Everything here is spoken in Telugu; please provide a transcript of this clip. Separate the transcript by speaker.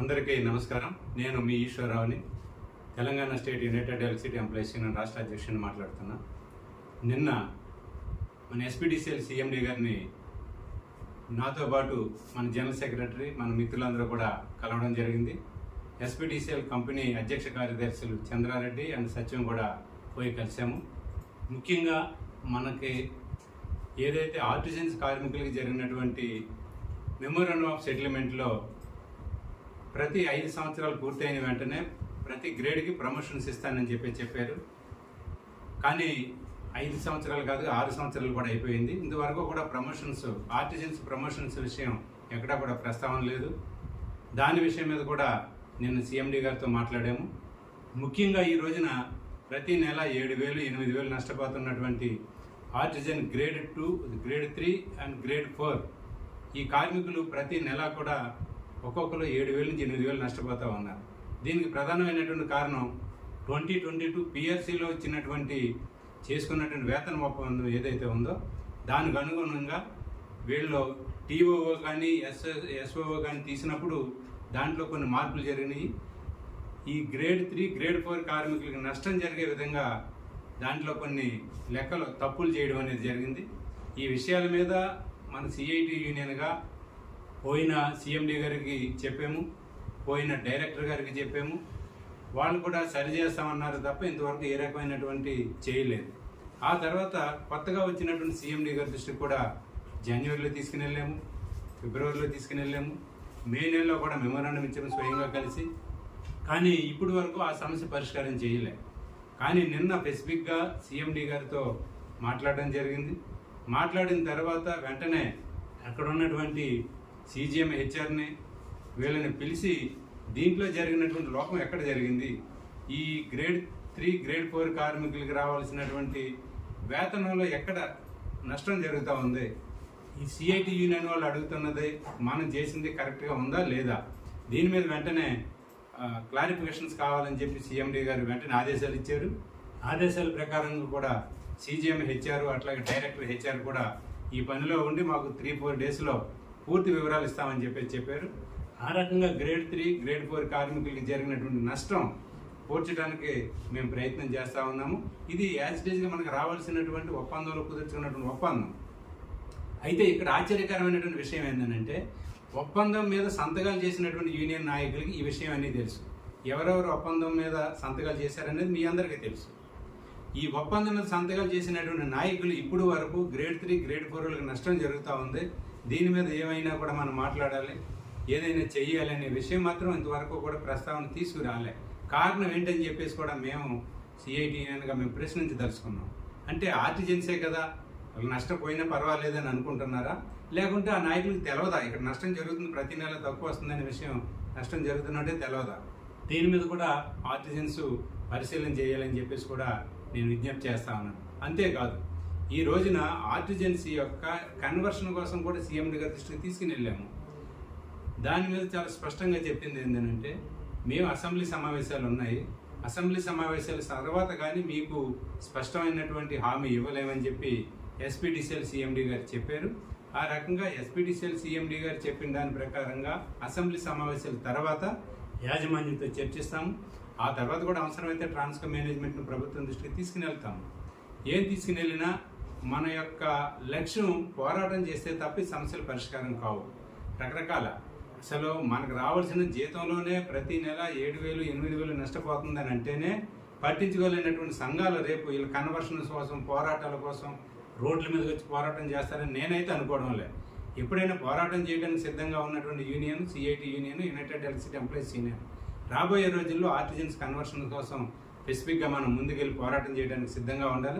Speaker 1: అందరికీ నమస్కారం. నేను మీ ఈశ్వరరావుని, Telangana state united electricity employees union రాష్ట్ర అధ్యక్షుడిని మాట్లాడుతున్నా. నిన్న మన ఎస్పీడీసీఎల్ సీఎండీ గారిని నాతో పాటు మన జనరల్ సెక్రటరీ, మన మిత్రులందరూ కూడా కలవడం జరిగింది. ఎస్పీడీసీఎల్ కంపెనీ అధ్యక్ష కార్యదర్శులు చంద్రారెడ్డి అండ్ సత్యం కూడా పోయి కలిసాము. ముఖ్యంగా మనకి ఏదైతే ఆర్టిజన్స్ కార్మికులకి జరిగినటువంటి మెమోరాండం ఆఫ్ సెటిల్మెంట్లో ప్రతి 5 సంవత్సరాలు పూర్తయిన వెంటనే ప్రతి గ్రేడ్కి ప్రమోషన్స్ ఇస్తానని చెప్పారు. కానీ 5 సంవత్సరాలు కాదు, 6 సంవత్సరాలు కూడా అయిపోయింది. ఇంతవరకు కూడా ఆర్టిజన్స్ ప్రమోషన్స్ విషయం ఎక్కడా కూడా ప్రస్తావన లేదు. దాని విషయం మీద కూడా నిన్న సీఎండీ గారితో మాట్లాడాము. ముఖ్యంగా ఈ రోజున ప్రతి నెల 7,000, 8,000 నష్టపోతున్నటువంటి artisan grade 2, grade 3 and grade 4 ఈ కార్మికులు ప్రతి నెల కూడా ఒక్కొక్కరు 7,000 నుంచి 8,000 నష్టపోతూ ఉన్నారు. దీనికి ప్రధానమైనటువంటి కారణం 2022 పిఆర్సీలో చేసుకున్నటువంటి వేతన ఒప్పందం ఏదైతే ఉందో దానికి అనుగుణంగా వీళ్ళు టీఓఓ కానీ ఎస్ఓఓ కానీ తీసినప్పుడు దాంట్లో కొన్ని మార్పులు జరిగినాయి. ఈ గ్రేడ్ 3, గ్రేడ్ 4 కార్మికులకి నష్టం జరిగే విధంగా దాంట్లో కొన్ని లెక్కలు తప్పులు చేయడం అనేది జరిగింది. ఈ విషయాల మీద మన సిఐటి యూనియన్గా పోయిన సీఎండీ గారికి చెప్పాము, పోయిన డైరెక్టర్ గారికి చెప్పాము. వాళ్ళు కూడా సరి చేస్తామన్నారు తప్ప ఇంతవరకు ఏ రకమైనటువంటి చేయలేదు. ఆ తర్వాత కొత్తగా వచ్చినటువంటి సీఎండీ గారి దృష్టికి కూడా జనవరిలో తీసుకుని వెళ్ళాము, ఫిబ్రవరిలో తీసుకుని వెళ్ళాము, మే నెలలో కూడా మెమోరాండం ఇచ్చాము స్వయంగా కలిసి. కానీ ఇప్పటి వరకు ఆ సమస్య పరిష్కారం చేయలే. కానీ నిన్న స్పెసిఫిక్గా సీఎండీ గారితో మాట్లాడడం జరిగింది. మాట్లాడిన తర్వాత వెంటనే అక్కడ ఉన్నటువంటి సీజీఎం హెచ్ఆర్ని వీళ్ళని పిలిచి దీంట్లో జరిగినటువంటి లోపం ఎక్కడ జరిగింది, ఈ గ్రేడ్ 3, గ్రేడ్ 4 కార్మికులకి రావాల్సినటువంటి వేతనంలో ఎక్కడ నష్టం జరుగుతూ ఉంది, ఈ సిఐటి యూనియన్ వాళ్ళు అడుగుతున్నది మనం చేసింది కరెక్ట్గా ఉందా లేదా, దీని మీద వెంటనే క్లారిఫికేషన్స్ కావాలని చెప్పి సీఎండీ గారు వెంటనే ఆదేశాలు ఇచ్చారు. ఆదేశాల ప్రకారంగా కూడా సీజీఎం హెచ్ఆర్ అట్లాగే డైరెక్టర్ హెచ్ఆర్ కూడా ఈ పనిలో ఉండి మాకు 3-4 డేస్లో పూర్తి వివరాలు ఇస్తామని చెప్పారు. ఆ రకంగా గ్రేడ్ 3, గ్రేడ్ 4 కార్మికులకి జరిగినటువంటి నష్టం పూడ్చడానికి మేము ప్రయత్నం చేస్తూ ఉన్నాము. ఇది యాజ్ ఇట్ ఈజ్గా మనకు రావాల్సినటువంటి ఒప్పందంలో కుదుర్చుకున్నటువంటి ఒప్పందం. అయితే ఇక్కడ ఆశ్చర్యకరమైనటువంటి విషయం ఏంటంటే ఒప్పందం మీద సంతకాలు చేసినటువంటి యూనియన్ నాయకులకి ఈ విషయం అనేది తెలుసు. ఎవరెవరు ఒప్పందం మీద సంతకాలు చేశారనేది మీ అందరికీ తెలుసు. ఈ ఒప్పందం మీద సంతకాలు చేసినటువంటి నాయకులు ఇప్పుడు వరకు గ్రేడ్ 3, గ్రేడ్ 4 నష్టం జరుగుతూ ఉంది, దీని మీద ఏమైనా కూడా మనం మాట్లాడాలి, ఏదైనా చెయ్యాలి అనే విషయం మాత్రం ఇంతవరకు కూడా ప్రస్తావన తీసుకురాలే. కారణం ఏంటని చెప్పేసి కూడా మేము సిఐటి యూనియన్గా మేము ప్రశ్నించదలుచుకున్నాం. అంటే ఆర్టిజన్సే కదా, వాళ్ళు నష్టపోయినా పర్వాలేదని అనుకుంటున్నారా, లేకుంటే ఆ నాయకులకు తెలియదా ఇక్కడ నష్టం జరుగుతుంది, ప్రతి నెల తక్కువ వస్తుందనే విషయం, నష్టం జరుగుతున్నట్టే తెలియదా? దీని మీద కూడా ఆర్టిజన్స్ పరిశీలన చేయాలని చెప్పేసి కూడా నేను విజ్ఞప్తి చేస్తా ఉన్నాను. అంతేకాదు ఈ రోజున ఆర్టిజన్సీ యొక్క కన్వర్షన్ కోసం కూడా సీఎండీ గారి దృష్టికి తీసుకుని వెళ్ళాము. దాని మీద చాలా స్పష్టంగా చెప్పింది ఏంటంటే మేము అసెంబ్లీ సమావేశాలు ఉన్నాయి, అసెంబ్లీ సమావేశాల తర్వాత కానీ మీకు స్పష్టమైనటువంటి హామీ ఇవ్వలేమని చెప్పి ఎస్పీడీసీఎల్ సీఎండీ గారు చెప్పారు. ఆ రకంగా ఎస్పీడీసీఎల్ సీఎండీ గారు చెప్పిన దాని ప్రకారంగా అసెంబ్లీ సమావేశాల తర్వాత యాజమాన్యంతో చర్చిస్తాము. ఆ తర్వాత కూడా అవసరమైతే ట్రాన్స్కో మేనేజ్మెంట్ను ప్రభుత్వం దృష్టికి తీసుకుని వెళ్తాము. ఏం తీసుకుని వెళ్ళినా మన యొక్క లక్ష్యం పోరాటం చేస్తే తప్ప సమస్యల పరిష్కారం కావు. రకరకాల అసలు మనకు రావాల్సిన జీతంలోనే ప్రతి నెల 7,000, 8,000 నష్టపోతుందని అంటేనే పట్టించుకోలేనటువంటి సంఘాలు రేపు వీళ్ళ కన్వర్షన్ కోసం, పోరాటాల కోసం రోడ్ల మీదకి వచ్చి పోరాటం చేస్తారని నేనైతే అనుకోవడం లేదు. ఎప్పుడైనా పోరాటం చేయడానికి సిద్ధంగా ఉన్నటువంటి union CIT union, United electricity employees union రాబోయే రోజుల్లో ఆర్టిజన్స్ కన్వర్షన్ కోసం స్పెసిఫిక్గా మనం ముందుకెళ్ళి పోరాటం చేయడానికి సిద్ధంగా ఉండాలి.